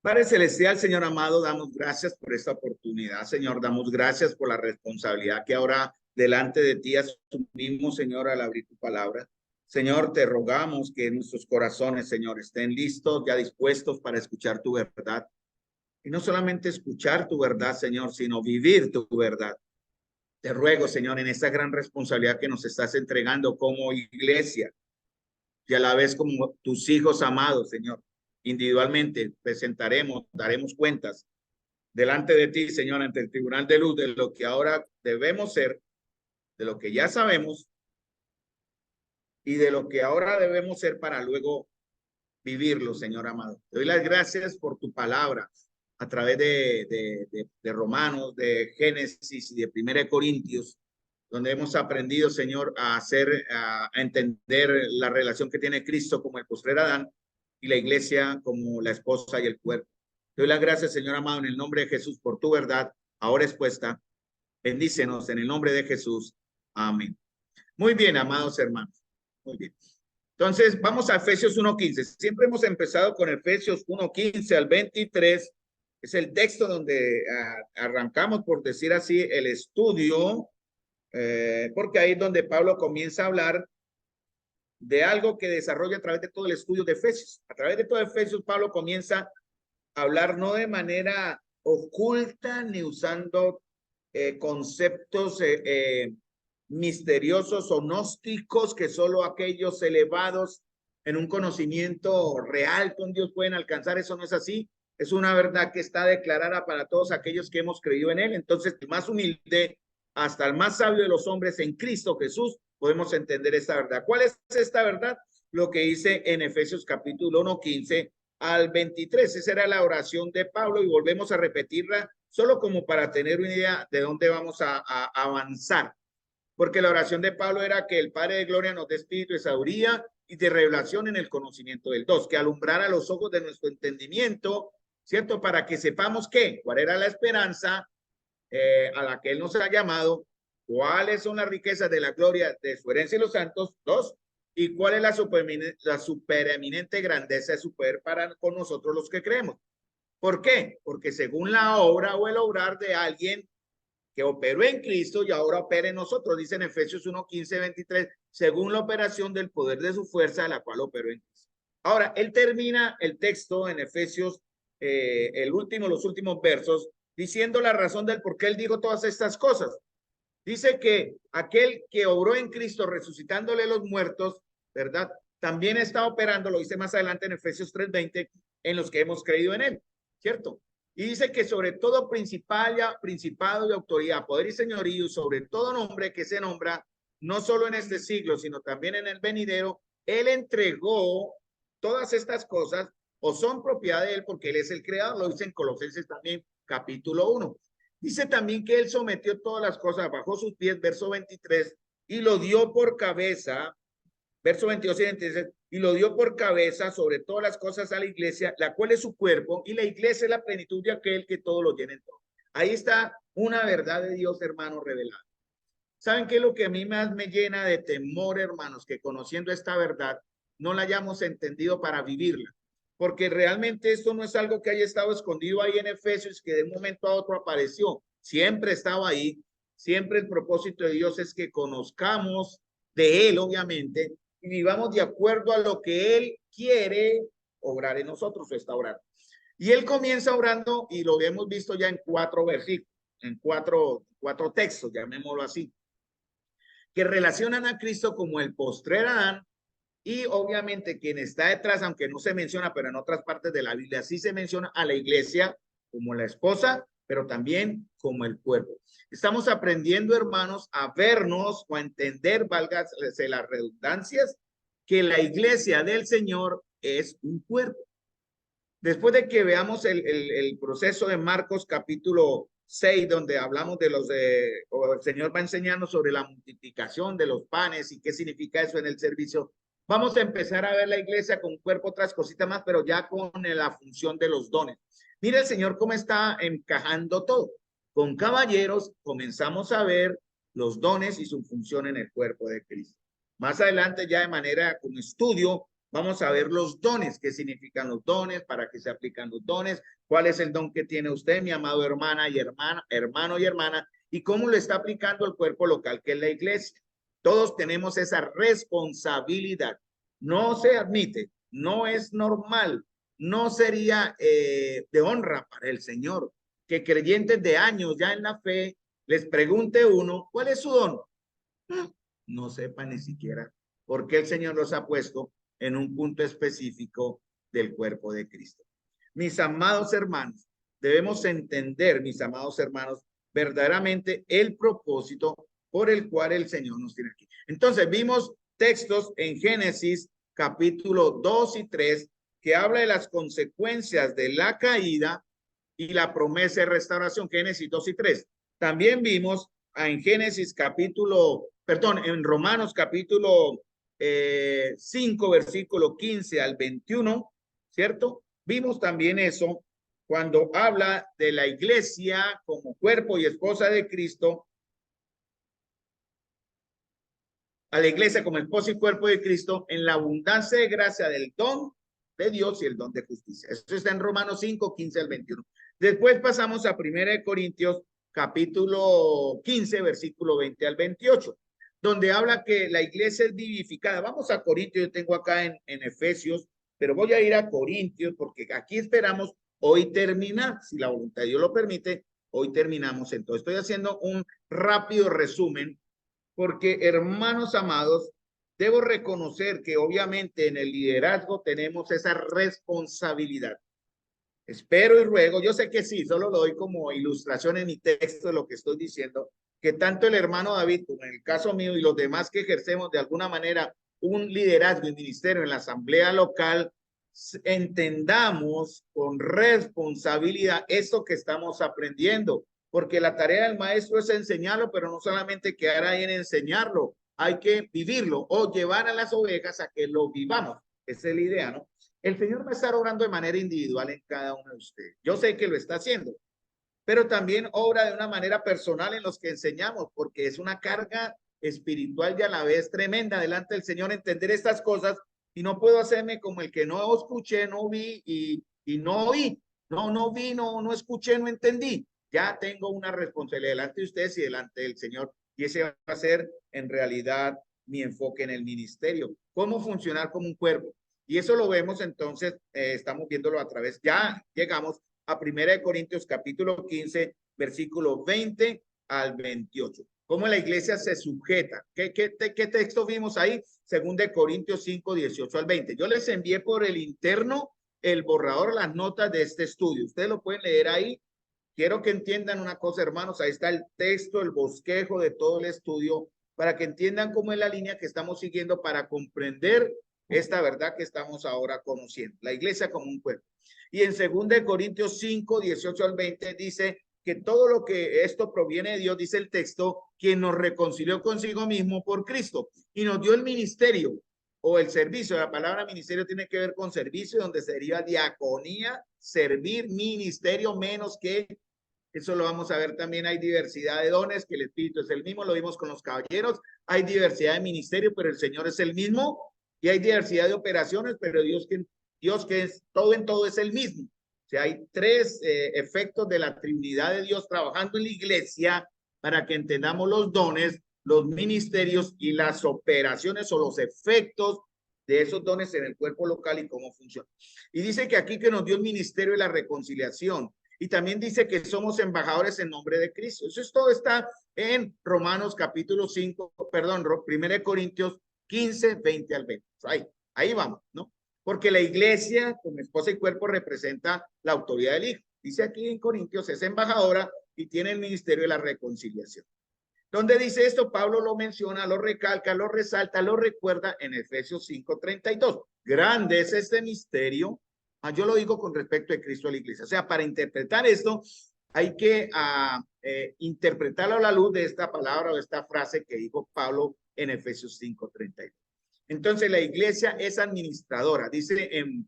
Padre Celestial, Señor amado, damos gracias por esta oportunidad, Señor. Damos gracias por la responsabilidad que ahora delante de ti asumimos, Señor, al abrir tu palabra. Señor, te rogamos que nuestros corazones, Señor, estén listos, ya dispuestos para escuchar tu verdad. Y no solamente escuchar tu verdad, Señor, sino vivir tu verdad. Te ruego, Señor, en esta gran responsabilidad que nos estás entregando como iglesia y a la vez como tus hijos amados, Señor. Individualmente presentaremos, daremos cuentas delante de ti, Señor, ante el tribunal de luz, de lo que ahora debemos ser, de lo que ya sabemos y de lo que ahora debemos ser para luego vivirlo, Señor amado. Te doy las gracias por tu palabra a través de Romanos, de Génesis y de Primera de Corintios, donde hemos aprendido, Señor, a entender la relación que tiene Cristo como el postrer Adán y la iglesia como la esposa y el cuerpo. Te doy las gracias, Señor amado, en el nombre de Jesús por tu verdad, ahora expuesta. Bendícenos en el nombre de Jesús. Amén. Muy bien, amados hermanos. Muy bien. Entonces, vamos a Efesios 1:15. Siempre hemos empezado con Efesios 1:15 al 23. Es el texto donde arrancamos, por decir así, el estudio, porque ahí es donde Pablo comienza a hablar de algo que desarrolla a través de todo el estudio de Efesios. A través de todo Efesios, Pablo comienza a hablar no de manera oculta ni usando conceptos misteriosos o gnósticos que solo aquellos elevados en un conocimiento real con Dios pueden alcanzar. Eso no es así. Es una verdad que está declarada para todos aquellos que hemos creído en él. Entonces, el más humilde hasta el más sabio de los hombres en Cristo Jesús, podemos entender esta verdad. ¿Cuál es esta verdad? Lo que dice en Efesios capítulo 1:15 al 23. Esa era la oración de Pablo y volvemos a repetirla solo como para tener una idea de dónde vamos a avanzar. Porque la oración de Pablo era que el Padre de Gloria nos dé espíritu de sabiduría y de revelación en el conocimiento del dos, que alumbrara los ojos de nuestro entendimiento, ¿cierto? Para que sepamos qué, cuál era la esperanza a la que Él nos ha llamado, cuáles son las riquezas de la gloria de su herencia y los santos, dos, y cuál es la supereminente grandeza de su poder para con nosotros los que creemos. ¿Por qué? Porque según la obra o el obrar de alguien que operó en Cristo y ahora opera en nosotros, dice en Efesios 1:15-23, según la operación del poder de su fuerza, la cual operó en Cristo. Ahora, él termina el texto en Efesios, los últimos versos, diciendo la razón del por qué él dijo todas estas cosas. Dice que aquel que obró en Cristo resucitándole los muertos, ¿verdad? También está operando, lo dice más adelante en Efesios 3:20, en los que hemos creído en él, ¿cierto? Y dice que sobre todo principado y autoridad, poder y señorío, sobre todo nombre que se nombra, no solo en este siglo, sino también en el venidero, él entregó todas estas cosas o son propiedad de él porque él es el creador, lo dice en Colosenses también, capítulo 1. Dice también que él sometió todas las cosas bajo sus pies, verso 23, y lo dio por cabeza, verso 22 y 23, y lo dio por cabeza sobre todas las cosas a la iglesia, la cual es su cuerpo, y la iglesia es la plenitud de aquel que todo lo llena en todo. Ahí está una verdad de Dios, hermanos, revelada. ¿Saben qué es lo que a mí más me llena de temor, hermanos? Que conociendo esta verdad, no la hayamos entendido para vivirla. Porque realmente esto no es algo que haya estado escondido ahí en Efesios, que de un momento a otro apareció. Siempre estaba ahí. Siempre el propósito de Dios es que conozcamos de Él, obviamente, y vivamos de acuerdo a lo que Él quiere obrar en nosotros o está obrando. Y Él comienza orando, y lo hemos visto ya en 4 versículos, en cuatro textos, llamémoslo así, que relacionan a Cristo como el postrer Adán, y obviamente quien está detrás, aunque no se menciona, pero en otras partes de la Biblia sí se menciona a la iglesia como la esposa, pero también como el cuerpo. Estamos aprendiendo, hermanos, a vernos o a entender, válgase las redundancias, que la iglesia del Señor es un cuerpo. Después de que veamos el proceso de Marcos capítulo 6, donde hablamos o el Señor va a enseñarnos sobre la multiplicación de los panes y qué significa eso en el servicio, vamos a empezar a ver la iglesia con cuerpo, otras cositas más, pero ya con la función de los dones. Mira el Señor cómo está encajando todo. Con caballeros comenzamos a ver los dones y su función en el cuerpo de Cristo. Más adelante ya de manera como estudio vamos a ver los dones, qué significan los dones, para qué se aplican los dones, cuál es el don que tiene usted, mi amado hermana y hermano y hermana, y cómo lo está aplicando el cuerpo local, que es la iglesia. Todos tenemos esa responsabilidad. No se admite, no es normal, no sería de honra para el Señor que creyentes de años ya en la fe les pregunte uno, ¿cuál es su don? No sepan ni siquiera por qué el Señor los ha puesto en un punto específico del cuerpo de Cristo. Mis amados hermanos, debemos entender, mis amados hermanos, verdaderamente el propósito por el cual el Señor nos tiene aquí. Entonces, vimos textos en Génesis capítulo 2 y 3 que habla de las consecuencias de la caída y la promesa de restauración, Génesis 2 y 3. También vimos en Génesis capítulo, perdón, en Romanos capítulo 5, versículo 15 al 21, ¿cierto? Vimos también eso cuando habla de la iglesia como cuerpo y esposa de Cristo, a la iglesia como esposa y cuerpo de Cristo en la abundancia de gracia del don de Dios y el don de justicia. Eso está en Romanos 5, 15 al 21. Después pasamos a 1 Corintios capítulo 15, versículo 20 al 28, donde habla que la iglesia es vivificada. Vamos a Corintios, yo tengo acá en Efesios, pero voy a ir a Corintios porque aquí esperamos hoy terminar, si la voluntad de Dios lo permite, hoy terminamos. Entonces estoy haciendo un rápido resumen porque, hermanos amados, debo reconocer que obviamente en el liderazgo tenemos esa responsabilidad. Espero y ruego, yo sé que sí, solo lo doy como ilustración en mi texto de lo que estoy diciendo, que tanto el hermano David como en el caso mío y los demás que ejercemos de alguna manera un liderazgo y ministerio en la asamblea local, entendamos con responsabilidad esto que estamos aprendiendo, porque la tarea del maestro es enseñarlo, pero no solamente quedar ahí en enseñarlo, hay que vivirlo o llevar a las ovejas a que lo vivamos. Esa es la idea, ¿no? El Señor va a estar obrando de manera individual en cada uno de ustedes. Yo sé que lo está haciendo, pero también obra de una manera personal en los que enseñamos, porque es una carga espiritual y a la vez tremenda delante del Señor entender estas cosas, y no puedo hacerme como el que no escuché, no vi y no oí. No vi, no escuché, no entendí. Ya tengo una responsabilidad delante de ustedes y delante del Señor, y ese va a ser en realidad mi enfoque en el ministerio. Cómo funcionar como un cuerpo. Y eso lo vemos entonces, estamos viéndolo a través, ya llegamos a 1 Corintios capítulo 15, versículo 20 al 28. ¿Cómo la iglesia se sujeta? ¿Qué texto vimos ahí? 2 Corintios 5, 18 al 20. Yo les envié por el interno el borrador, las notas de este estudio. Ustedes lo pueden leer ahí. Quiero que entiendan una cosa, hermanos. Ahí está el texto, el bosquejo de todo el estudio, para que entiendan cómo es la línea que estamos siguiendo para comprender esta verdad que estamos ahora conociendo. La iglesia como un cuerpo. Y en 2 Corintios 5, 18 al 20 dice que todo lo que esto proviene de Dios, dice el texto, quien nos reconcilió consigo mismo por Cristo y nos dio el ministerio o el servicio. La palabra ministerio tiene que ver con servicio, donde sería diaconía, servir, ministerio, menos que, eso lo vamos a ver también, hay diversidad de dones, que el Espíritu es el mismo, lo vimos con los caballeros, hay diversidad de ministerio, pero el Señor es el mismo, y hay diversidad de operaciones, pero Dios que es todo en todo es el mismo. O sea, hay tres efectos de la Trinidad de Dios trabajando en la iglesia para que entendamos los dones, los ministerios y las operaciones o los efectos de esos dones en el cuerpo local y cómo funciona. Y dice que aquí que nos dio el ministerio de la reconciliación. Y también dice que somos embajadores en nombre de Cristo. Eso es todo, está en Romanos capítulo 5, perdón, 1 Corintios 15, 20 al 20. Ahí vamos, ¿no? Porque la iglesia, como esposa y cuerpo, representa la autoridad del Hijo. Dice aquí en Corintios, es embajadora y tiene el ministerio de la reconciliación. ¿Dónde dice esto? Pablo lo menciona, lo recalca, lo resalta, lo recuerda en Efesios 5:32. Grande es este misterio. Yo lo digo con respecto de Cristo a la iglesia. O sea, para interpretar esto, hay que interpretarlo a la luz de esta palabra o esta frase que dijo Pablo en Efesios 5:32. Entonces, la iglesia es administradora. Dice en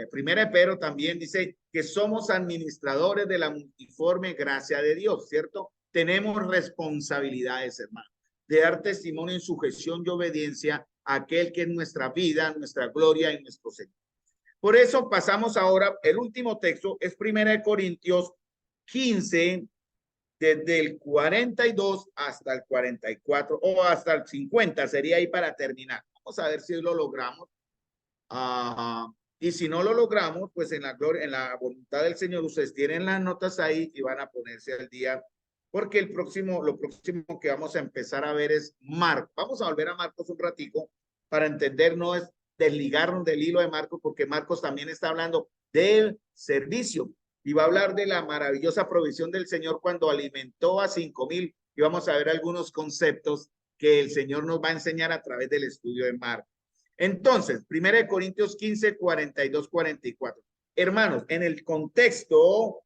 Primera de Pedro también, dice que somos administradores de la multiforme gracia de Dios, ¿cierto? Tenemos responsabilidades, hermano, de dar testimonio en sujeción y obediencia aquel que es nuestra vida, nuestra gloria y nuestro Señor. Por eso pasamos ahora, el último texto es 1 Corintios 15, desde el 42 hasta el 44 o hasta el 50, sería ahí para terminar. Vamos a ver si lo logramos. Y si no lo logramos, pues en la gloria, en la voluntad del Señor, ustedes tienen las notas ahí y van a ponerse al día, porque lo próximo que vamos a empezar a ver es Marcos. Vamos a volver a Marcos un ratico para entender, no es desligarnos del hilo de Marcos, porque Marcos también está hablando del servicio y va a hablar de la maravillosa provisión del Señor cuando alimentó a 5,000, y vamos a ver algunos conceptos que el Señor nos va a enseñar a través del estudio de Marcos. Entonces, 1 Corintios 15, 42, 44. Hermanos, en el texto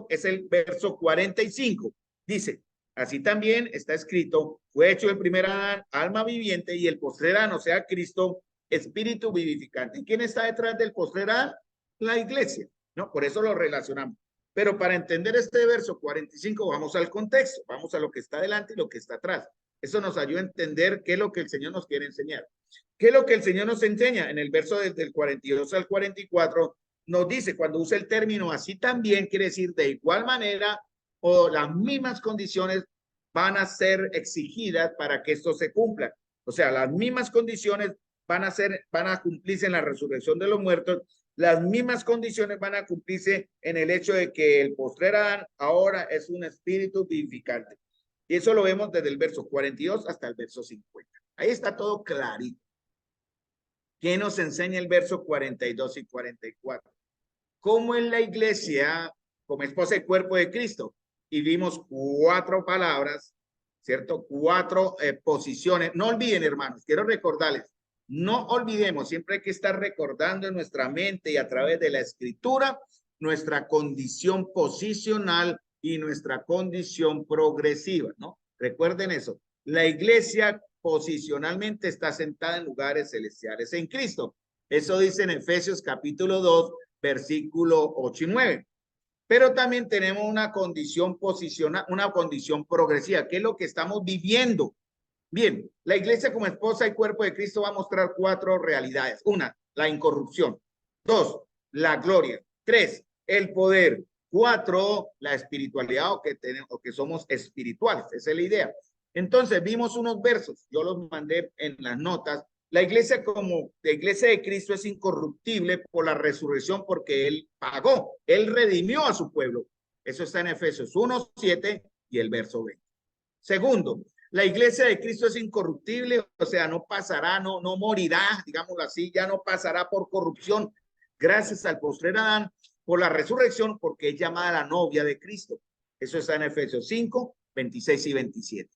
es el verso 45. Dice, así también está escrito, fue hecho el primer Adán, alma viviente, y el postrer Adán, o sea, Cristo, espíritu vivificante. ¿Y quién está detrás del postrer Adán? La iglesia, ¿no? Por eso lo relacionamos. Pero para entender este verso 45, vamos al contexto, vamos a lo que está delante y lo que está atrás. Eso nos ayuda a entender qué es lo que el Señor nos quiere enseñar. ¿Qué es lo que el Señor nos enseña? En el verso desde el 42 al 44 nos dice, cuando usa el término así también, quiere decir de igual manera o las mismas condiciones van a ser exigidas para que esto se cumpla. O sea, las mismas condiciones van a cumplirse en la resurrección de los muertos, las mismas condiciones van a cumplirse en el hecho de que el postrer Adán ahora es un espíritu vivificante. Y eso lo vemos desde el verso 42 hasta el verso 50. Ahí está todo clarito. ¿Qué nos enseña el verso 42 y 44? ¿Cómo es la iglesia como esposa y cuerpo de Cristo? Y vimos 4 palabras, ¿cierto? 4 posiciones. No olviden, hermanos, quiero recordarles, no olvidemos, siempre hay que estar recordando en nuestra mente y a través de la escritura nuestra condición posicional y nuestra condición progresiva, ¿no? Recuerden eso. La iglesia posicionalmente está sentada en lugares celestiales en Cristo. Eso dice en Efesios capítulo 2, versículo 8 y 9. Pero también tenemos una condición posicional, una condición progresiva, que es lo que estamos viviendo. Bien, la iglesia como esposa y cuerpo de Cristo va a mostrar 4 realidades. 1, la incorrupción. 2, la gloria. 3, el poder. 4, la espiritualidad o que somos espirituales. Esa es la idea. Entonces vimos unos versos, yo los mandé en las notas. La iglesia de Cristo es incorruptible por la resurrección porque Él pagó, Él redimió a su pueblo. Eso está en Efesios 1, 7 y el verso 20. Segundo, la iglesia de Cristo es incorruptible, o sea, no pasará, no morirá, digámoslo así, ya no pasará por corrupción, gracias al postrer Adán, por la resurrección, porque es llamada la novia de Cristo. Eso está en Efesios 5, 26 y 27.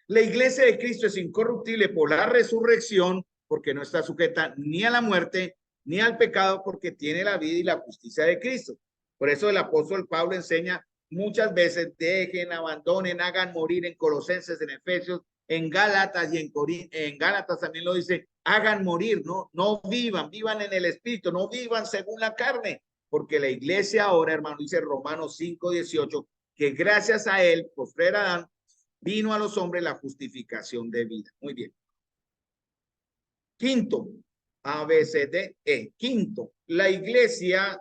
La iglesia de Cristo es incorruptible por la resurrección, porque no está sujeta ni a la muerte, ni al pecado, porque tiene la vida y la justicia de Cristo. Por eso el apóstol Pablo enseña muchas veces, dejen, abandonen, hagan morir en Colosenses, en Efesios, en Gálatas y en Gálatas también lo dice, hagan morir, no vivan, vivan en el espíritu, no vivan según la carne, porque la iglesia ahora, hermano, dice Romanos 5, 18, que gracias a él, postrer Adán, vino a los hombres la justificación de vida. Muy bien. Quinto, ABCDE. Quinto, la iglesia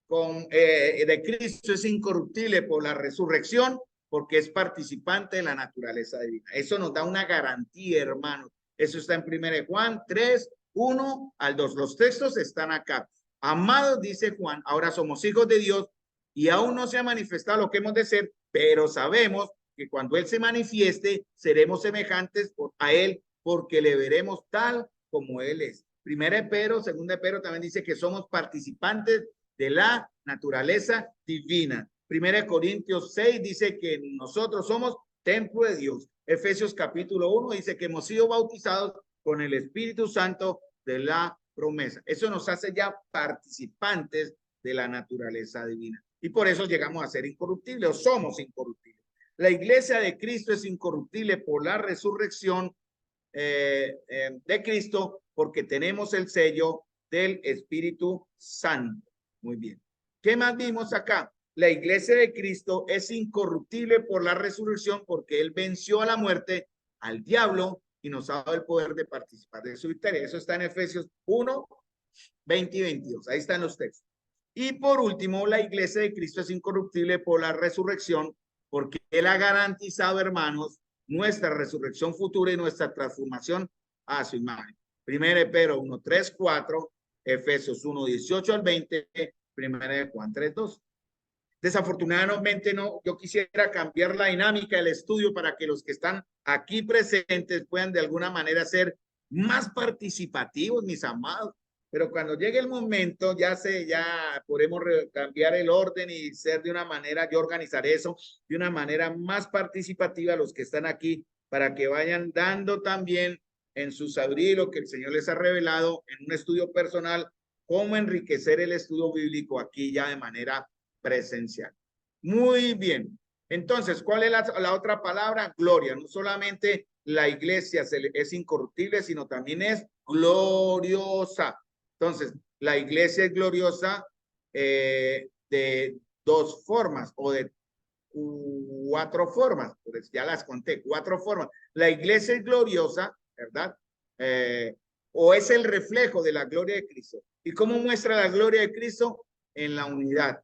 de Cristo es incorruptible por la resurrección porque es participante de la naturaleza divina. Eso nos da una garantía, hermanos. Eso está en 1 Juan 3, 1 al 2. Los textos están acá. Amados, dice Juan, ahora somos hijos de Dios y aún no se ha manifestado lo que hemos de ser, pero sabemos que cuando Él se manifieste, seremos semejantes a Él porque le veremos tal como Él es. 1 Pedro, 2 Pedro también dice que somos participantes de la naturaleza divina. 1 Corintios 6 dice que nosotros somos templo de Dios. Efesios capítulo 1 dice que hemos sido bautizados con el Espíritu Santo de la promesa. Eso nos hace ya participantes de la naturaleza divina. Y por eso llegamos a ser incorruptibles o somos incorruptibles. La iglesia de Cristo es incorruptible por la resurrección de Cristo porque tenemos el sello del Espíritu Santo. Muy bien. ¿Qué más vimos acá? La iglesia de Cristo es incorruptible por la resurrección porque Él venció a la muerte, al diablo y nos ha dado el poder de participar de su victoria. Eso está en Efesios 1, 20 y 22. Ahí están los textos. Y por último, la iglesia de Cristo es incorruptible por la resurrección, porque Él ha garantizado, hermanos, nuestra resurrección futura y nuestra transformación a su imagen. Primero de Pedro 1, 3, 4, Efesios 1, 18 al 20, Primera de Juan 3, 2. Desafortunadamente no, yo quisiera cambiar la dinámica del estudio para que los que están aquí presentes puedan de alguna manera ser más participativos, mis amados. Pero cuando llegue el momento, ya podemos cambiar el orden y ser de una manera, yo organizar eso de una manera más participativa a los que están aquí, para que vayan dando también en su sabiduría lo que el Señor les ha revelado en un estudio personal, cómo enriquecer el estudio bíblico aquí ya de manera presencial. Muy bien. Entonces, ¿cuál es la otra palabra? Gloria. No solamente la iglesia es incorruptible, sino también es gloriosa. Entonces, la iglesia es gloriosa de dos formas o de cuatro formas. Pues ya las conté, cuatro formas. La iglesia es gloriosa, ¿verdad? O es el reflejo de la gloria de Cristo. ¿Y cómo muestra la gloria de Cristo? En la unidad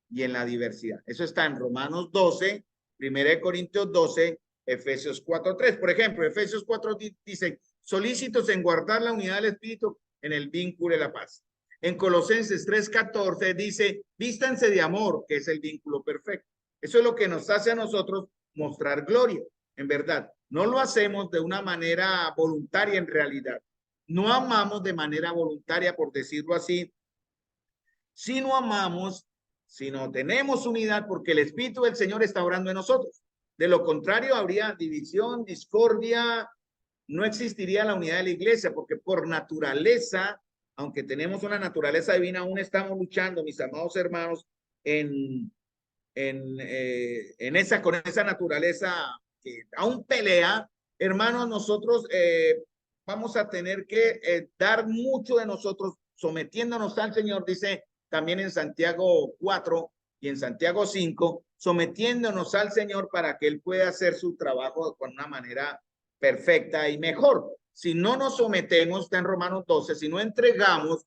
y en la diversidad. Eso está en Romanos 12, 1 Corintios 12, Efesios 4:3. Por ejemplo, Efesios 4 dice, solícitos en guardar la unidad del Espíritu en el vínculo de la paz. En Colosenses 3:14 dice, vístanse de amor, que es el vínculo perfecto. Eso es lo que nos hace a nosotros mostrar gloria, en verdad. No lo hacemos de una manera voluntaria en realidad. No amamos de manera voluntaria, por decirlo así. Si no amamos, si no tenemos unidad, porque el Espíritu del Señor está obrando en nosotros. De lo contrario, habría división, discordia, no existiría la unidad de la iglesia, porque por naturaleza, aunque tenemos una naturaleza divina, aún estamos luchando, mis amados hermanos, con esa naturaleza que aún pelea. Hermanos, nosotros vamos a tener que dar mucho de nosotros, sometiéndonos al Señor, dice también en Santiago 4 y en Santiago 5, sometiéndonos al Señor para que Él pueda hacer su trabajo con una manera perfecta y mejor. Si no nos sometemos, está en Romanos 12, si no entregamos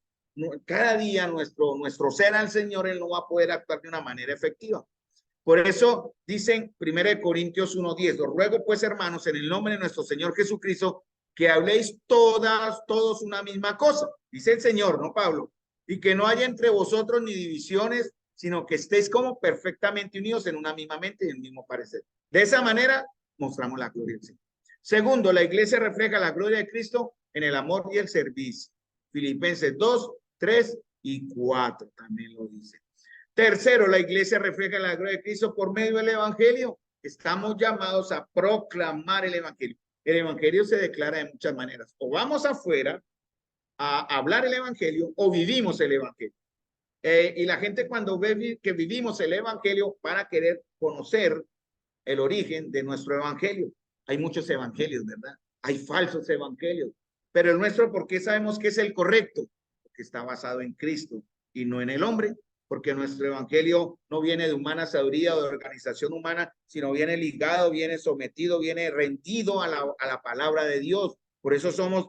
cada día nuestro ser al Señor, Él no va a poder actuar de una manera efectiva. Por eso dicen 1 Corintios 1:10, os ruego pues, hermanos, en el nombre de nuestro Señor Jesucristo, que habléis todos una misma cosa, dice el Señor, no Pablo, y que no haya entre vosotros ni divisiones, sino que estéis como perfectamente unidos en una misma mente y en el mismo parecer. De esa manera mostramos la gloria del Señor. Segundo, la iglesia refleja la gloria de Cristo en el amor y el servicio. Filipenses 2, 3 y 4 también lo dice. Tercero, la iglesia refleja la gloria de Cristo por medio del evangelio. Estamos llamados a proclamar el evangelio. El evangelio se declara de muchas maneras. O vamos afuera a hablar el evangelio o vivimos el evangelio. Y la gente cuando ve que vivimos el evangelio van a querer conocer el origen de nuestro evangelio. Hay muchos evangelios, ¿verdad? Hay falsos evangelios. Pero el nuestro, ¿por qué sabemos que es el correcto? Porque está basado en Cristo y no en el hombre. Porque nuestro evangelio no viene de humana sabiduría o de organización humana, sino viene ligado, viene sometido, viene rendido a la palabra de Dios. Por eso somos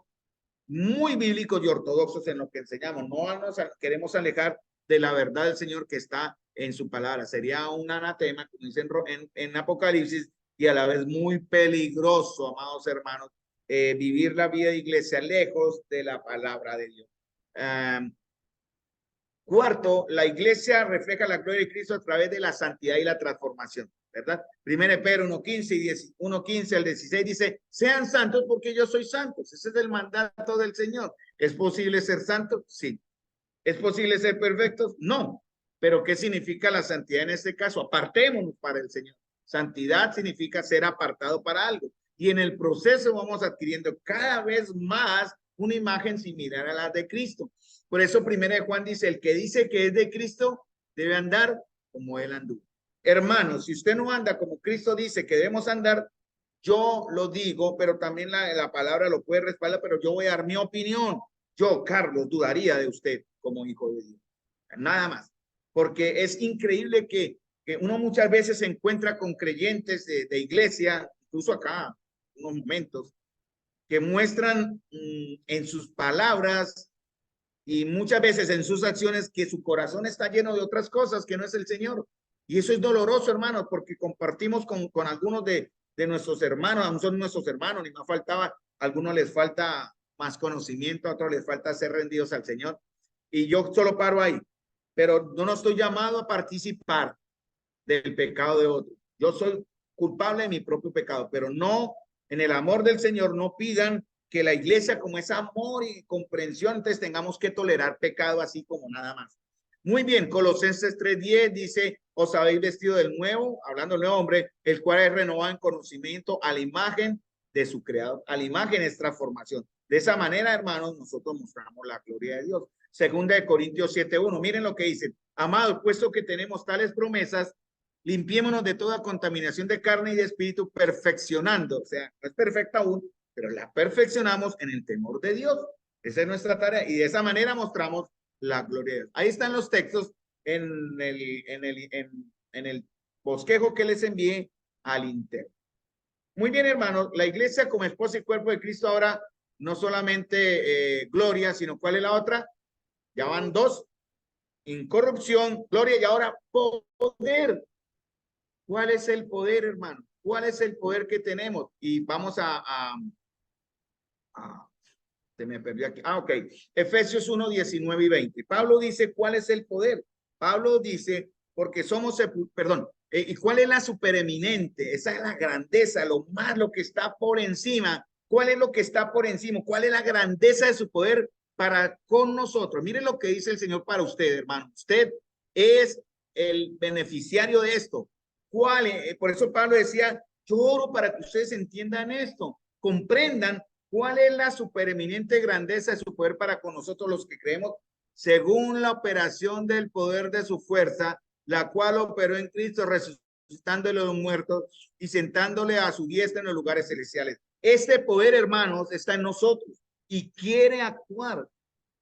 muy bíblicos y ortodoxos en lo que enseñamos. No nos queremos alejar de la verdad del Señor que está en su palabra. Sería un anatema, como dicen en Apocalipsis, y a la vez muy peligroso, amados hermanos, vivir la vida de iglesia lejos de la palabra de Dios. Cuarto, la iglesia refleja la gloria de Cristo a través de la santidad y la transformación, ¿verdad? Primero Pedro 1:15 y 1:15 al 16 dice, sean santos porque yo soy santo. Ese es el mandato del Señor. ¿Es posible ser santo? Sí. ¿Es posible ser perfectos? No. Pero ¿qué significa la santidad en este caso? Apartémonos para el Señor. Santidad significa ser apartado para algo. Y en el proceso vamos adquiriendo cada vez más una imagen similar a la de Cristo. Por eso Primera de Juan dice, el que dice que es de Cristo debe andar como Él anduvo. Hermanos, si usted no anda como Cristo dice que debemos andar, yo lo digo, pero también la palabra lo puede respaldar, pero yo voy a dar mi opinión. Yo, Carlos, dudaría de usted como hijo de Dios. Nada más. Porque es increíble que uno muchas veces se encuentra con creyentes de iglesia, incluso acá, unos momentos, que muestran en sus palabras y muchas veces en sus acciones que su corazón está lleno de otras cosas que no es el Señor. Y eso es doloroso, hermanos, porque compartimos con algunos de nuestros hermanos, aún son nuestros hermanos, ni más faltaba, a algunos les falta más conocimiento, a otros les falta ser rendidos al Señor. Y yo solo paro ahí, pero no estoy llamado a participar del pecado de otro. Yo soy culpable de mi propio pecado, pero no, en el amor del Señor, no pidan que la iglesia, como es amor y comprensión, entonces tengamos que tolerar pecado así como nada más. Muy bien, Colosenses 3:10 dice, os habéis vestido del nuevo, hablando del nuevo hombre, el cual es renovado en conocimiento a la imagen de su creador, a la imagen es transformación. De esa manera, hermanos, nosotros mostramos la gloria de Dios. Segunda de Corintios 7:1, miren lo que dice, amados, puesto que tenemos tales promesas, limpiémonos de toda contaminación de carne y de espíritu, perfeccionando, o sea, no es perfecta aún, pero la perfeccionamos en el temor de Dios. Esa es nuestra tarea y de esa manera mostramos la gloria de Dios. Ahí están los textos en el bosquejo que les envié al interno. Muy bien, hermanos, la iglesia como esposa y cuerpo de Cristo ahora no solamente gloria, sino ¿cuál es la otra? Ya van dos, incorrupción, gloria y ahora poder. ¿Cuál es el poder, hermano? ¿Cuál es el poder que tenemos? Y vamos se me perdió aquí. Ok. Efesios 1:19 y 20. Pablo dice, ¿cuál es el poder? Pablo dice, porque somos, perdón, ¿y cuál es la supereminente? Esa es la grandeza, lo más, lo que está por encima. ¿Cuál es lo que está por encima? ¿Cuál es la grandeza de su poder para con nosotros? Miren lo que dice el Señor para usted, hermano. Usted es el beneficiario de esto. ¿Cuál? Por eso Pablo decía, yo oro para que ustedes entiendan esto, comprendan cuál es la supereminente grandeza de su poder para con nosotros los que creemos, según la operación del poder de su fuerza, la cual operó en Cristo, resucitándole de los muertos y sentándole a su diestra en los lugares celestiales. Este poder, hermanos, está en nosotros y quiere actuar.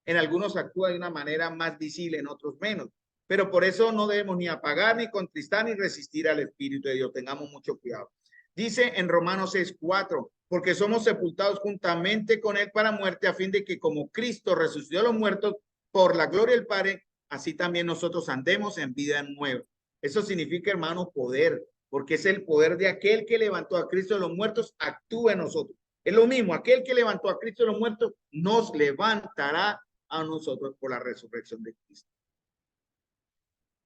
En algunos actúa de una manera más visible, en otros menos. Pero por eso no debemos ni apagar, ni contristar, ni resistir al Espíritu de Dios. Tengamos mucho cuidado. Dice en Romanos 6:4, porque somos sepultados juntamente con él para muerte, a fin de que como Cristo resucitó a los muertos por la gloria del Padre, así también nosotros andemos en vida nueva. Eso significa, hermano, poder, porque es el poder de aquel que levantó a Cristo de los muertos, actúa en nosotros. Es lo mismo, aquel que levantó a Cristo de los muertos nos levantará a nosotros por la resurrección de Cristo.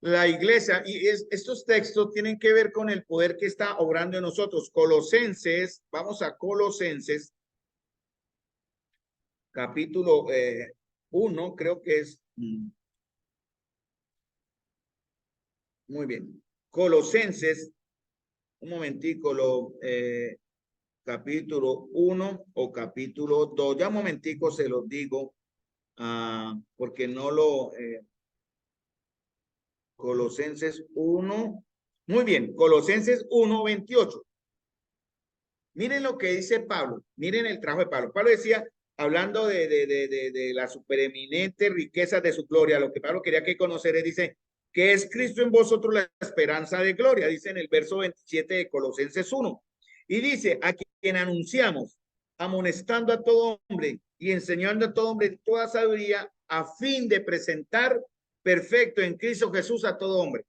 La iglesia, y estos textos tienen que ver con el poder que está obrando en nosotros. Colosenses, vamos a Colosenses, capítulo 1, creo que es. Muy bien. Colosenses, un momentico, capítulo 1 o capítulo 2, ya un momentico se los digo, porque no lo... Colosenses 1. Muy bien, Colosenses 1:28. Miren lo que dice Pablo. Miren el trabajo de Pablo. Pablo decía, hablando de la supereminente riqueza de su gloria, lo que Pablo quería que conociera, dice, que es Cristo en vosotros la esperanza de gloria, dice en el verso 27 de Colosenses 1. Y dice, a quien anunciamos, amonestando a todo hombre y enseñando a todo hombre toda sabiduría, a fin de presentar perfecto en Cristo Jesús a todo hombre.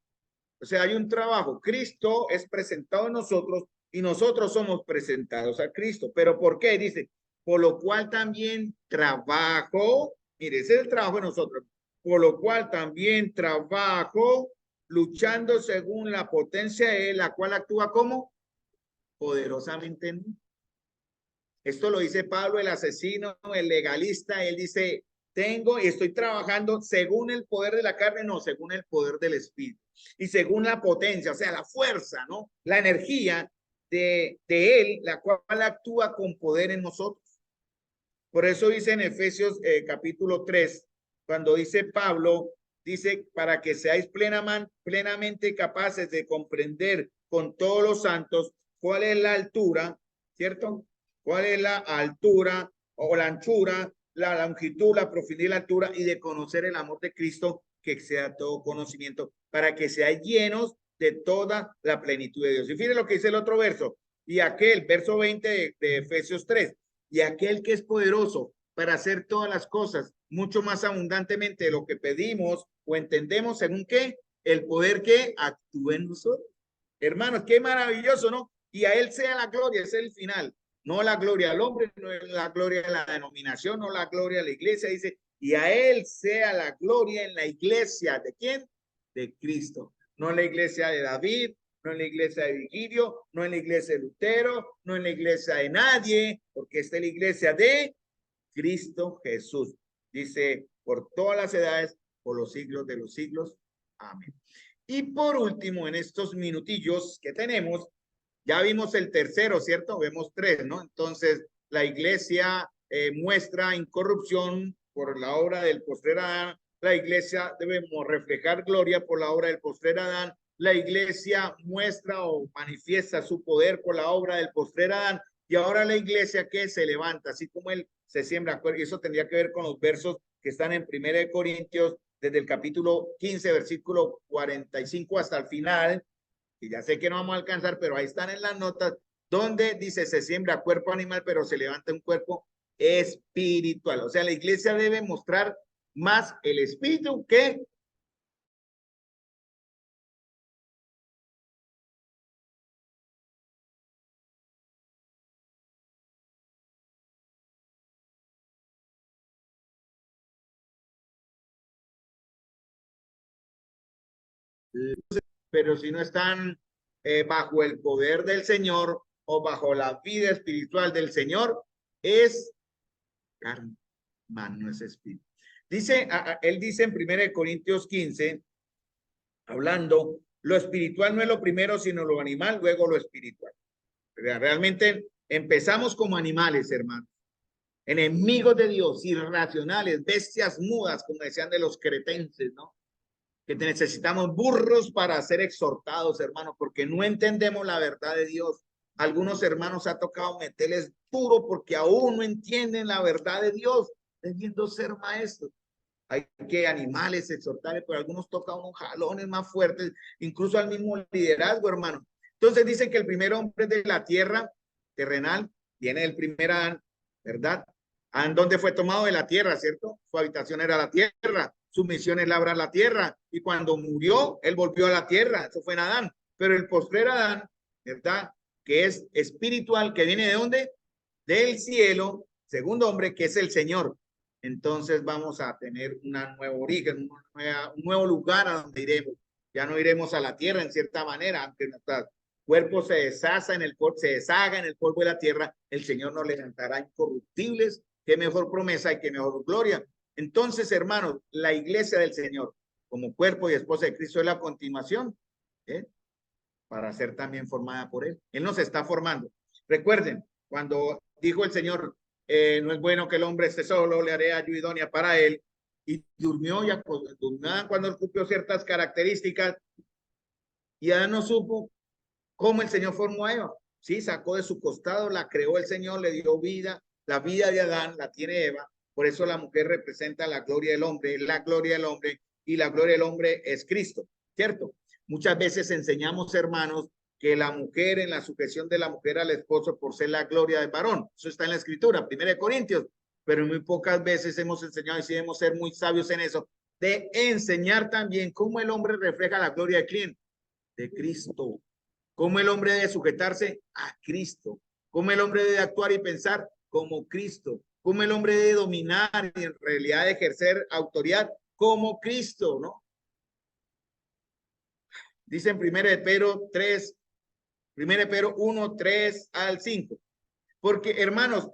O sea, hay un trabajo. Cristo es presentado en nosotros y nosotros somos presentados a Cristo. ¿Pero por qué? Dice, por lo cual también trabajo, mire, ese es el trabajo de nosotros, por lo cual también trabajo luchando según la potencia de él, la cual actúa como poderosamente en mí. Esto lo dice Pablo, el asesino, el legalista. Él dice, tengo y estoy trabajando según el poder de la carne, no, según el poder del espíritu. Y según la potencia, o sea, la fuerza, ¿no? La energía de él, la cual actúa con poder en nosotros. Por eso dice en Efesios capítulo 3, cuando dice Pablo, dice, para que seáis plenamente capaces de comprender con todos los santos cuál es la altura, ¿cierto? ¿Cuál es la altura o la anchura, la longitud, la profundidad y la altura, y de conocer el amor de Cristo que exceda todo conocimiento, para que seáis llenos de toda la plenitud de Dios? Y fíjense lo que dice el otro verso, y aquel, verso 20 de Efesios 3, y aquel que es poderoso para hacer todas las cosas mucho más abundantemente de lo que pedimos o entendemos, según qué, el poder que actúe en nosotros. Hermanos, qué maravilloso, ¿no? Y a él sea la gloria, ese es el final. No la gloria al hombre, no es la gloria a la denominación, no la gloria a la iglesia, dice, y a él sea la gloria en la iglesia. ¿De quién? De Cristo. No en la iglesia de David, no en la iglesia de Virgilio, no en la iglesia de Lutero, no en la iglesia de nadie, porque esta es la iglesia de Cristo Jesús. Dice, por todas las edades, por los siglos de los siglos. Amén. Y por último, en estos minutillos que tenemos, ya vimos el tercero, ¿cierto? Vemos tres, ¿no? Entonces, la iglesia muestra incorrupción por la obra del postrer Adán. La iglesia debemos reflejar gloria por la obra del postrer Adán. La iglesia muestra o manifiesta su poder por la obra del postrer Adán. Y ahora la iglesia que se levanta, así como él se siembra. Y eso tendría que ver con los versos que están en 1 Corintios, desde el capítulo 15, versículo 45 hasta el final, y ya sé que no vamos a alcanzar, pero ahí están en las notas, donde dice, se siembra cuerpo animal, pero se levanta un cuerpo espiritual. O sea, la iglesia debe mostrar más el espíritu que pero si no están bajo el poder del Señor o bajo la vida espiritual del Señor, es carne, no es espíritu. Dice, él dice en 1 Corintios 15, hablando, lo espiritual no es lo primero, sino lo animal, luego lo espiritual. Realmente empezamos como animales, hermanos, enemigos de Dios, irracionales, bestias mudas, como decían de los cretenses, ¿no? Que necesitamos burros para ser exhortados, hermanos, porque no entendemos la verdad de Dios. Algunos hermanos ha tocado meterles duro porque aún no entienden la verdad de Dios, debiendo ser maestros. Hay que animales exhortarles, pero algunos tocan unos jalones más fuertes, incluso al mismo liderazgo, hermano. Entonces dicen que el primer hombre de la tierra terrenal viene del primer Adán, ¿verdad? Adán, ¿dónde fue tomado? De la tierra, ¿cierto? Su habitación era la tierra, su misión es labrar la tierra, y cuando murió, él volvió a la tierra, eso fue en Adán. Pero el postrer Adán, ¿verdad? Que es espiritual, que viene de ¿dónde? Del cielo, segundo hombre, que es el Señor. Entonces vamos a tener una nueva origen, un nuevo lugar a donde iremos. Ya no iremos a la tierra en cierta manera, aunque nuestro cuerpo se deshaga en el polvo, se deshaga en el polvo de la tierra, el Señor nos levantará incorruptibles. Qué mejor promesa y qué mejor gloria. Entonces, hermanos, la iglesia del Señor, como cuerpo y esposa de Cristo, es la continuación, ¿eh? Para ser también formada por Él. Él nos está formando. Recuerden, cuando dijo el Señor, no es bueno que el hombre esté solo, le haré ayuda idónea para él, y durmió, ya durmió cuando él cumplió ciertas características, y Adán no supo cómo el Señor formó a Eva. Sí, sacó de su costado, la creó el Señor, le dio vida, la vida de Adán la tiene Eva, por eso la mujer representa la gloria del hombre, la gloria del hombre, y la gloria del hombre es Cristo, ¿cierto? Muchas veces enseñamos, hermanos, que la mujer, en la sujeción de la mujer al esposo por ser la gloria del varón. Eso está en la escritura, 1 Corintios, pero muy pocas veces hemos enseñado y debemos ser muy sabios en eso, de enseñar también cómo el hombre refleja la gloria de quién, de Cristo. Cómo el hombre debe sujetarse a Cristo. Cómo el hombre debe actuar y pensar como Cristo. Cómo el hombre debe dominar y en realidad ejercer autoridad como Cristo, ¿no? Dice en 1 Pedro 3, 1 Pedro 1, 3 al 5. Porque, hermanos,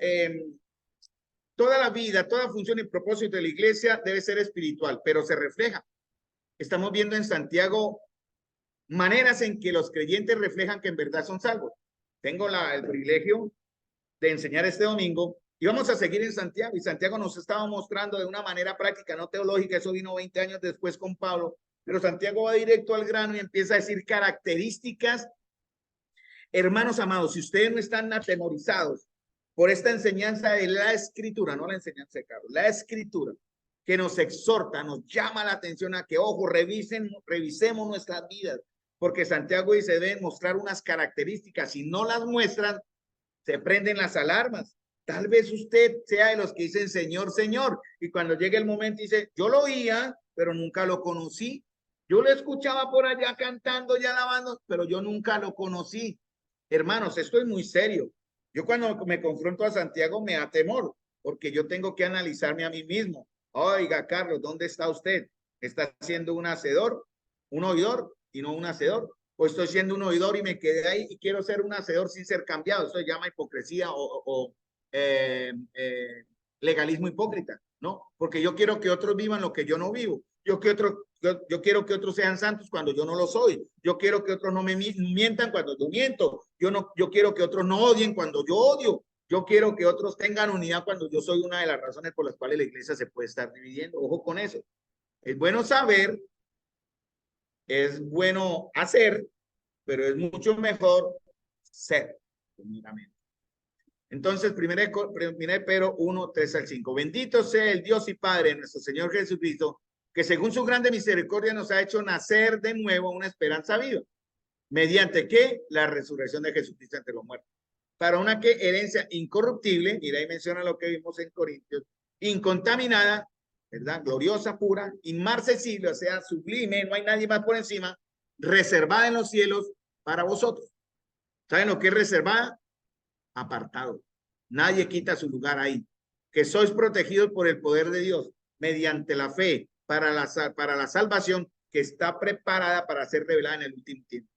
toda la vida, toda función y propósito de la iglesia debe ser espiritual, pero se refleja. Estamos viendo en Santiago maneras en que los creyentes reflejan que en verdad son salvos. Tengo el privilegio de enseñar este domingo y vamos a seguir en Santiago, y Santiago nos estaba mostrando de una manera práctica, no teológica, eso vino 20 años después con Pablo, pero Santiago va directo al grano y empieza a decir características. Hermanos amados, si ustedes no están atemorizados por esta enseñanza de la escritura, no la enseñanza de Carlos, la escritura, que nos exhorta, nos llama la atención a que, ojo, revisemos nuestras vidas, porque Santiago dice, deben mostrar unas características, si no las muestran, se prenden las alarmas. Tal vez usted sea de los que dicen Señor, Señor, y cuando llegue el momento dice, yo lo oía, pero nunca lo conocí. Yo lo escuchaba por allá cantando y alabando, pero yo nunca lo conocí. Hermanos, esto es muy serio. Yo cuando me confronto a Santiago me da temor, porque yo tengo que analizarme a mí mismo. Oiga, Carlos, ¿dónde está usted? ¿Está siendo un hacedor, un oidor y no un hacedor? ¿O estoy siendo un oidor y me quedé ahí y quiero ser un hacedor sin ser cambiado? Eso se llama hipocresía o eh, eh, legalismo hipócrita, ¿no? Porque yo quiero que otros vivan lo que yo no vivo. Yo quiero que otros sean santos cuando yo no lo soy. Yo quiero que otros no me mientan cuando yo miento. Yo quiero que otros no odien cuando yo odio. Yo quiero que otros tengan unidad cuando yo soy una de las razones por las cuales la iglesia se puede estar dividiendo. Ojo con eso. Es bueno saber, es bueno hacer, pero es mucho mejor ser. Entonces, primera de Pedro 1, 3 al 5. Bendito sea el Dios y Padre de nuestro Señor Jesucristo, que según su grande misericordia nos ha hecho nacer de nuevo una esperanza viva. ¿Mediante qué? La resurrección de Jesucristo entre los muertos. Para una que herencia incorruptible, mira ahí menciona lo que vimos en Corintios, incontaminada, ¿verdad? Gloriosa, pura, inmarcesible, o sea, sublime, no hay nadie más por encima, reservada en los cielos para vosotros. ¿Saben lo que es reservada? Apartado. Nadie quita su lugar ahí. Que sois protegidos por el poder de Dios mediante la fe para la salvación que está preparada para ser revelada en el último tiempo.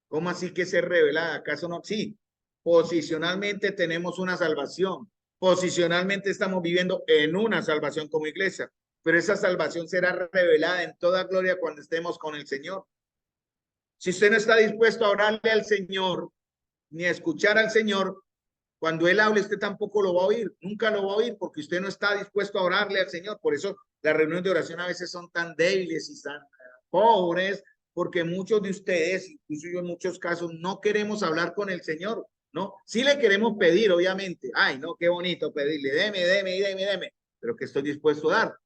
¿Cómo así que ser revelada? ¿Acaso no? Sí, posicionalmente tenemos una salvación. Posicionalmente estamos viviendo en una salvación como iglesia, pero esa salvación será revelada en toda gloria cuando estemos con el Señor. Si usted no está dispuesto a orarle al Señor, ni a escuchar al Señor, cuando Él hable, usted tampoco lo va a oír, nunca lo va a oír, porque usted no está dispuesto a orarle al Señor. Por eso las reuniones de oración a veces son tan débiles y tan pobres, porque muchos de ustedes, incluso yo en muchos casos, no queremos hablar con el Señor, ¿no? Sí le queremos pedir, obviamente. Ay, no, qué bonito pedirle, deme, pero que estoy dispuesto a dar,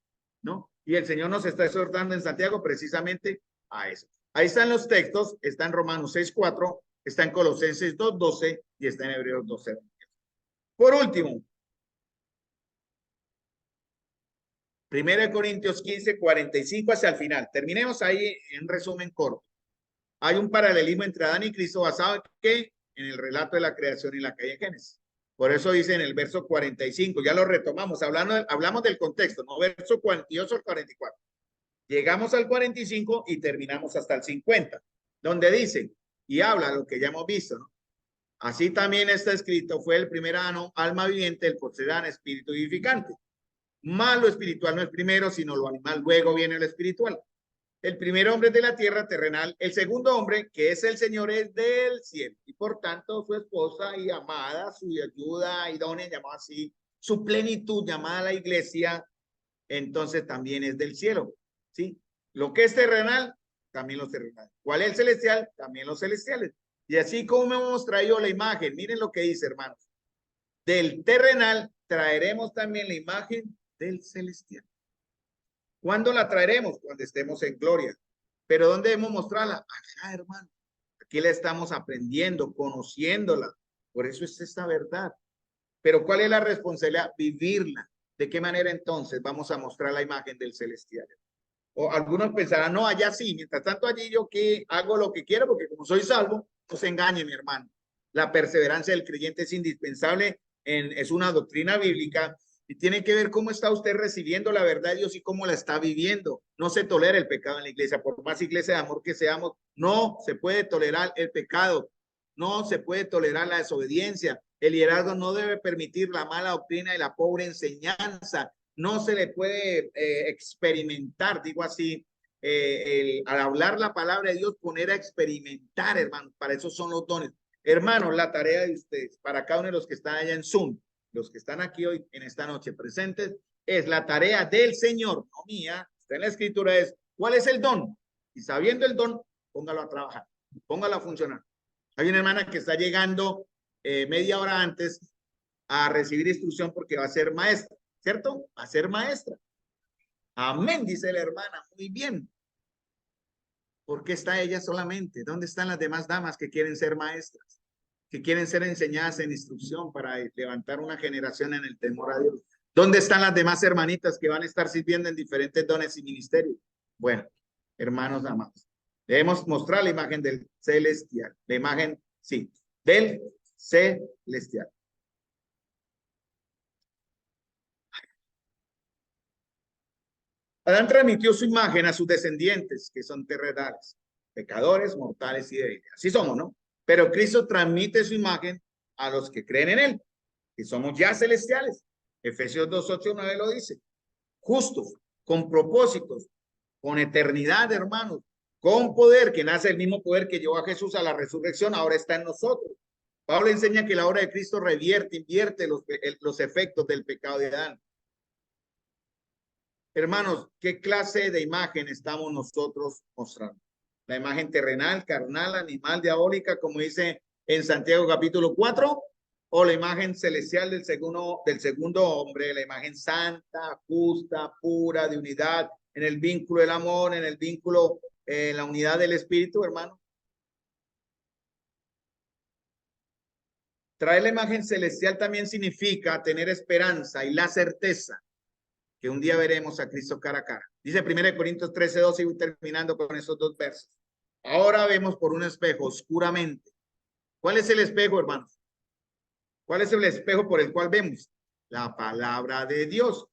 ¿no? Y el Señor nos está exhortando en Santiago precisamente a eso. Ahí están los textos, está en Romanos 6:4, está en Colosenses 2:12 y está en Hebreos 12. Por último, 1 Corintios 15:45 hacia el final. Terminemos ahí en resumen corto. Hay un paralelismo entre Adán y Cristo basado en ¿qué? En el relato de la creación y la caída de Génesis. Por eso dice en el verso 45, ya lo retomamos, hablamos del contexto, no verso 48 al 44. Llegamos al 45 y terminamos hasta el 50, donde dice, y habla lo que ya hemos visto, ¿no? Así también está escrito, fue el primer alma viviente, el porcelana, espíritu vivificante. Más lo espiritual no es primero, sino lo animal, luego viene lo espiritual. El primer hombre es de la tierra terrenal, el segundo hombre, que es el Señor, es del cielo. Y por tanto, su esposa y amada, su ayuda idónea, llamada así, su plenitud, llamada la iglesia, entonces también es del cielo. ¿Sí? Lo que es terrenal, también los terrenales. ¿Cuál es el celestial? También los celestiales. Y así como hemos traído la imagen, miren lo que dice, hermanos. Del terrenal traeremos también la imagen del celestial. ¿Cuándo la traeremos? Cuando estemos en gloria. ¿Pero dónde debemos mostrarla? Acá, hermano. Aquí la estamos aprendiendo, conociéndola. Por eso es esta verdad. Pero ¿cuál es la responsabilidad? Vivirla. ¿De qué manera entonces vamos a mostrar la imagen del celestial? O algunos pensarán, no, allá sí. Mientras tanto, allí yo que hago lo que quiero, porque como soy salvo, no se engañe, mi hermano. La perseverancia del creyente es indispensable, es una doctrina bíblica y tiene que ver cómo está usted recibiendo la verdad de Dios y cómo la está viviendo. No se tolera el pecado en la iglesia, por más iglesia de amor que seamos, no se puede tolerar el pecado, no se puede tolerar la desobediencia. El liderazgo no debe permitir la mala doctrina y la pobre enseñanza. No se le puede experimentar, digo así, al hablar la palabra de Dios, poner a experimentar, hermano. Para eso son los dones. Hermanos, la tarea de ustedes, para cada uno de los que están allá en Zoom, los que están aquí hoy en esta noche presentes, es la tarea del Señor, no mía. Está en la escritura, es ¿cuál es el don? Y sabiendo el don, póngalo a trabajar, póngalo a funcionar. Hay una hermana que está llegando media hora antes a recibir instrucción porque va a ser maestra, ¿cierto? Va a ser maestra. Amén, dice la hermana. Muy bien. ¿Por qué está ella solamente? ¿Dónde están las demás damas que quieren ser maestras? que quieren ser enseñadas en instrucción para levantar una generación en el temor a Dios. ¿Dónde están las demás hermanitas que van a estar sirviendo en diferentes dones y ministerios? Bueno, hermanos amados, debemos mostrar la imagen del celestial, la imagen, sí, del celestial. Adán transmitió su imagen a sus descendientes, que son terrenales, pecadores, mortales y débiles. Así somos, ¿no? Pero Cristo transmite su imagen a los que creen en él, que somos ya celestiales. Efesios 2, 8, 9 lo dice. Justos, con propósitos, con eternidad, hermanos, con poder, que nace el mismo poder que llevó a Jesús a la resurrección, ahora está en nosotros. Pablo enseña que la obra de Cristo invierte los efectos del pecado de Adán. Hermanos, ¿qué clase de imagen estamos nosotros mostrando? La imagen terrenal, carnal, animal, diabólica, como dice en Santiago capítulo 4, o la imagen celestial del segundo hombre, la imagen santa, justa, pura, de unidad, en el vínculo del amor, en el vínculo, en la unidad del espíritu, hermano. Traer la imagen celestial también significa tener esperanza y la certeza que un día veremos a Cristo cara a cara. Dice 1 Corintios 13:12, y voy terminando con esos dos versos. Ahora vemos por un espejo oscuramente. ¿Cuál es el espejo, hermanos? ¿Cuál es el espejo por el cual vemos? La palabra de Dios.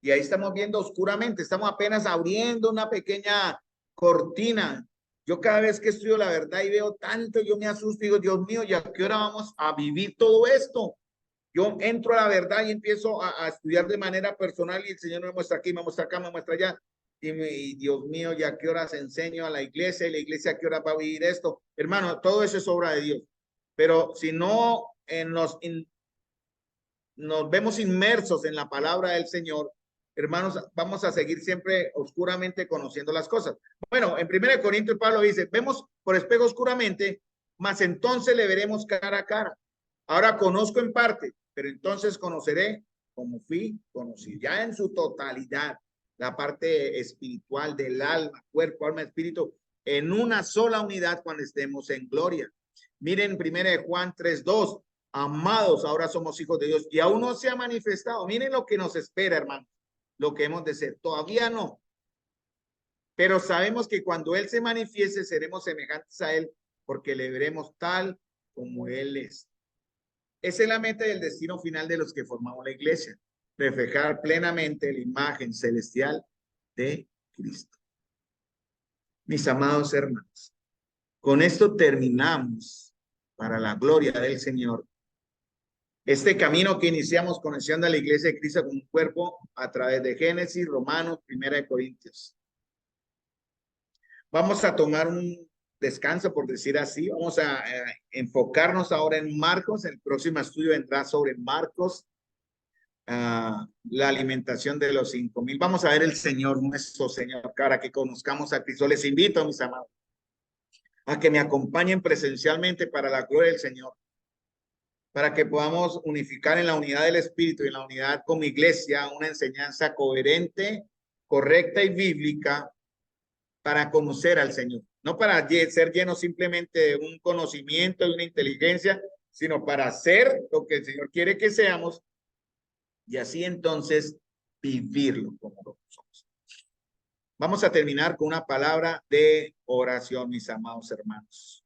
Y ahí estamos viendo oscuramente, estamos apenas abriendo una pequeña cortina. Yo cada vez que estudio la verdad y veo tanto, yo me asusto y digo, Dios mío, ¿y a qué hora vamos a vivir todo esto? Yo entro a la verdad y empiezo a estudiar de manera personal y el Señor me muestra aquí, me muestra acá, me muestra allá. Y Dios mío, ¿ya qué horas enseño a la iglesia? ¿Y la iglesia a qué hora va a vivir esto? Hermano, todo eso es obra de Dios. Pero si no nos vemos inmersos en la palabra del Señor, hermanos, vamos a seguir siempre oscuramente conociendo las cosas. Bueno, en 1 Corintios Pablo dice, vemos por espejo oscuramente, mas entonces le veremos cara a cara. Ahora conozco en parte, pero entonces conoceré como fui conocido, ya en su totalidad, la parte espiritual del alma, cuerpo, alma, espíritu, en una sola unidad cuando estemos en gloria. Miren 1 Juan 3:2, amados, ahora somos hijos de Dios y aún no se ha manifestado. Miren lo que nos espera, hermano, lo que hemos de ser. Todavía no, pero sabemos que cuando Él se manifieste seremos semejantes a Él porque le veremos tal como Él es. Esa es la meta y el destino final de los que formamos la iglesia, reflejar plenamente la imagen celestial de Cristo. Mis amados hermanos, con esto terminamos para la gloria del Señor este camino que iniciamos conociendo a la iglesia de Cristo como un cuerpo a través de Génesis, Romanos, 1 Corintios. Vamos a tomar un descanso, por decir así. Vamos a enfocarnos ahora en Marcos. El próximo estudio vendrá sobre Marcos, la alimentación de los 5,000. Vamos a ver el Señor, nuestro Señor, para que conozcamos a Cristo. Les invito, mis amados, a que me acompañen presencialmente para la gloria del Señor, para que podamos unificar en la unidad del Espíritu y en la unidad como iglesia una enseñanza coherente, correcta y bíblica para conocer al Señor. No para ser llenos simplemente de un conocimiento, de una inteligencia, sino para hacer lo que el Señor quiere que seamos y así entonces vivirlo como lo somos. Vamos a terminar con una palabra de oración, mis amados hermanos.